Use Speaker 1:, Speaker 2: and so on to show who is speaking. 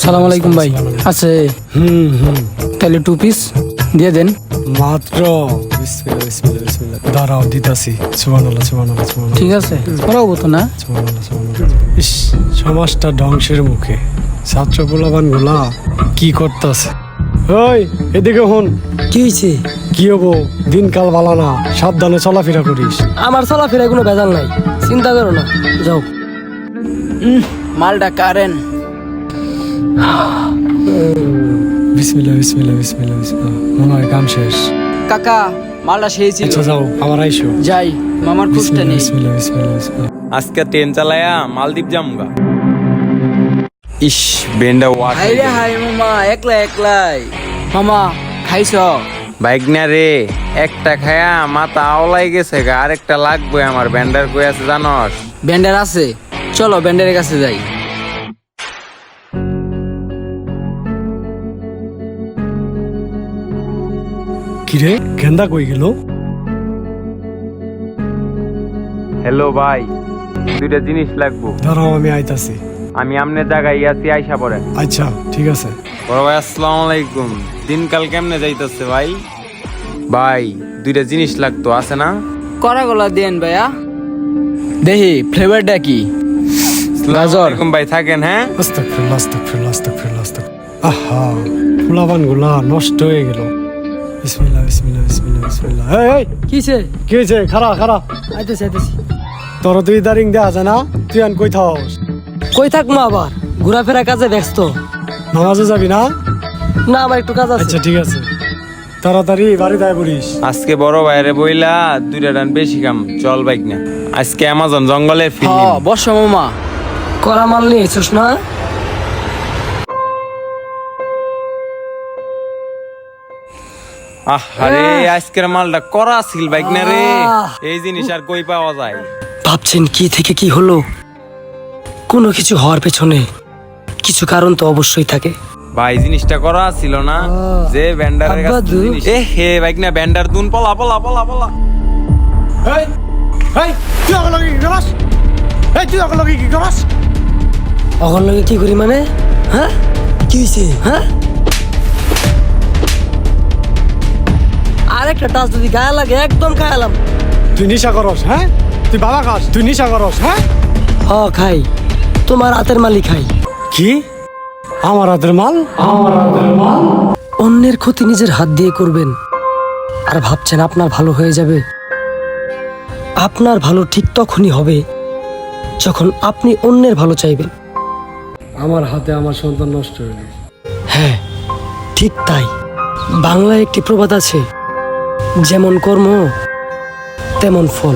Speaker 1: সালাম আলাইকুম ভাই। আছে তাহলে 2 পিস দিয়ে দেন।
Speaker 2: মাত্র বিসমিল্লাহ বিসমিল্লাহ বিসমিল্লাহ দাঁড়াও দিতাছি। সুবহানাল্লাহ সুবহানাল্লাহ সুবহানাল্লাহ
Speaker 1: ঠিক আছে, করাবো তো না?
Speaker 2: সুবহানাল্লাহ সুবহানাল্লাহ। ইস, সমাজটা ধ্বংসের মুখে। ছাত্র পোলাপান গুলা কি করতেছে? ওই এদিকে হন।
Speaker 3: কি হয়েছে?
Speaker 2: কি হবো, দিনকাল ভালো না, সাবধানে চলাফেরা করিস।
Speaker 3: আমার চলাফেরায় কোনো ভেজাল নাই, চিন্তা করো না, যাও।
Speaker 1: মালটা কারেন।
Speaker 2: বিসমিল্লাহ বিসমিল্লাহ বিসমিল্লাহ বিসমিল্লাহ। মনে হয় কাম শেষ।
Speaker 1: কাকা মালটা সেই ছিল।
Speaker 2: আচ্ছা যাও, আবার আইসো।
Speaker 1: যাই, মামার খুঁজতে
Speaker 2: বিসমিল্লাহ
Speaker 1: নেই।
Speaker 2: বিসমিল্লাহ বিসমিল্লাহ বিসমিল্লাহ।
Speaker 4: আজকে ট্রেন চালায়া মালদ্বীপ যামগা। ইস বেন্ডা ওয়াট
Speaker 1: হাই রে হাই মামা, একলা একলাই। মামা খাইছ?
Speaker 4: বাইক না রে, একটা খায়া মাথা আওলাই গেছে গা, আরেকটা লাগবে আমার। ব্যান্ডার কই আছে জানস?
Speaker 1: ব্যান্ডার আছে, চলো ব্যান্ডারের কাছে যাই।
Speaker 2: কিরে, গেন্দা কই গেল?
Speaker 4: হ্যালো ভাই, দুইটা জিনিস লাগবো।
Speaker 2: দাঁড়াও, আমি আইতাছি।
Speaker 4: আমি আমনের জায়গায় আছি, আইসা পড়ে।
Speaker 2: আচ্ছা ঠিক আছে।
Speaker 4: বড় ভাই আসসালামু আলাইকুম। দিনকাল কেমনে যাইতেছে ভাই? ভাই দুইটা জিনিস লাগতো, আছে না?
Speaker 1: করা গলা দেন ভাইয়া। দেখি ফ্লেভারটা কি? গাজর।
Speaker 4: এরকম ভাই থাকেন, হ্যাঁ?
Speaker 2: আস্তাগফিরুল্লাহ আস্তাগফিরুল্লাহ আস্তাগফিরুল্লাহ আস্তাগফিরুল্লাহ। আহা, ফুলাবান গুলা নষ্ট হয়ে গেল। বিসমিল্লাহ বিসমিল্লাহ বিসমিল্লাহ বিসমিল্লাহ। এই এই,
Speaker 3: কিছে?
Speaker 2: কি হয়েছে? খারা খারা।
Speaker 3: আইতেছি আইতেছি।
Speaker 2: তোর তুই দারিং দেয়া আছে না? তুই আন কই থাকস?
Speaker 3: কই থাকবো আবার, ঘোরাফেরা কাজে ব্যস্ত।
Speaker 2: নামাজে যাবি না?
Speaker 3: না, আমার একটু কাজ আছে।
Speaker 2: আচ্ছা ঠিক আছে, তাড়াতাড়ি বাড়িতে আয় পড়িস।
Speaker 4: আজকে বড় ভাইরে বইলা দুইটা টান বেশি কাম, চল বাইক না। আজকে অ্যামাজন জঙ্গলের ফিল্ম।
Speaker 1: হ্যাঁ বর্ষ মামা।
Speaker 3: করা মাল নিয়ে এসছিস না?
Speaker 4: আরে আজকের মালটা করা ছিল বাইক না রে।
Speaker 3: আহ।
Speaker 4: এই জিনিস আর কই পাওয়া যায়?
Speaker 3: ভাবছেন কি থেকে কি হলো? কোনো কিছু হওয়ার পেছনে কিছু কারণ তো অবশ্যই থাকে।
Speaker 4: ভাই জিনিসটা করা ছিল না, যে ব্যান্ডারের কাছে
Speaker 3: আব্বা,
Speaker 4: জিনিস। এ হে বাইক না, ব্যান্ডার দুন পলা পলা পলা পলা।
Speaker 2: এই এই, তুই ওগুলো কি করস? এই তুই ওগুলো কি করস?
Speaker 3: অগর লগে কি করি মানে? হ্যাঁ, কি হয়েছে? হ্যাঁ, আরেকটা টাচ যদি গায়ে লাগে একদম খায়ালাম।
Speaker 2: তুই নিশা করস? হ্যাঁ, তুই বাবা খাস, তুই নিশা করস? হ্যাঁ,
Speaker 3: হ খাই, তোমার হাতের মালিক খাই।
Speaker 2: কি আমার হাতের মাল? আমার হাতের মাল?
Speaker 3: অন্যের ক্ষতি নিজের হাত দিয়ে করবেন আর ভাবছেন আপনার ভালো হয়ে যাবে? আপনার ভালো ঠিক তখনই হবে যখন আপনি অন্যের ভালো চাইবেন।
Speaker 2: আমার হাতে আমার সন্তান নষ্ট হয়ে গেল।
Speaker 3: হ্যাঁ ঠিক তাই। বাংলায় একটি প্রবাদ আছে, যেমন কর্ম তেমন ফল।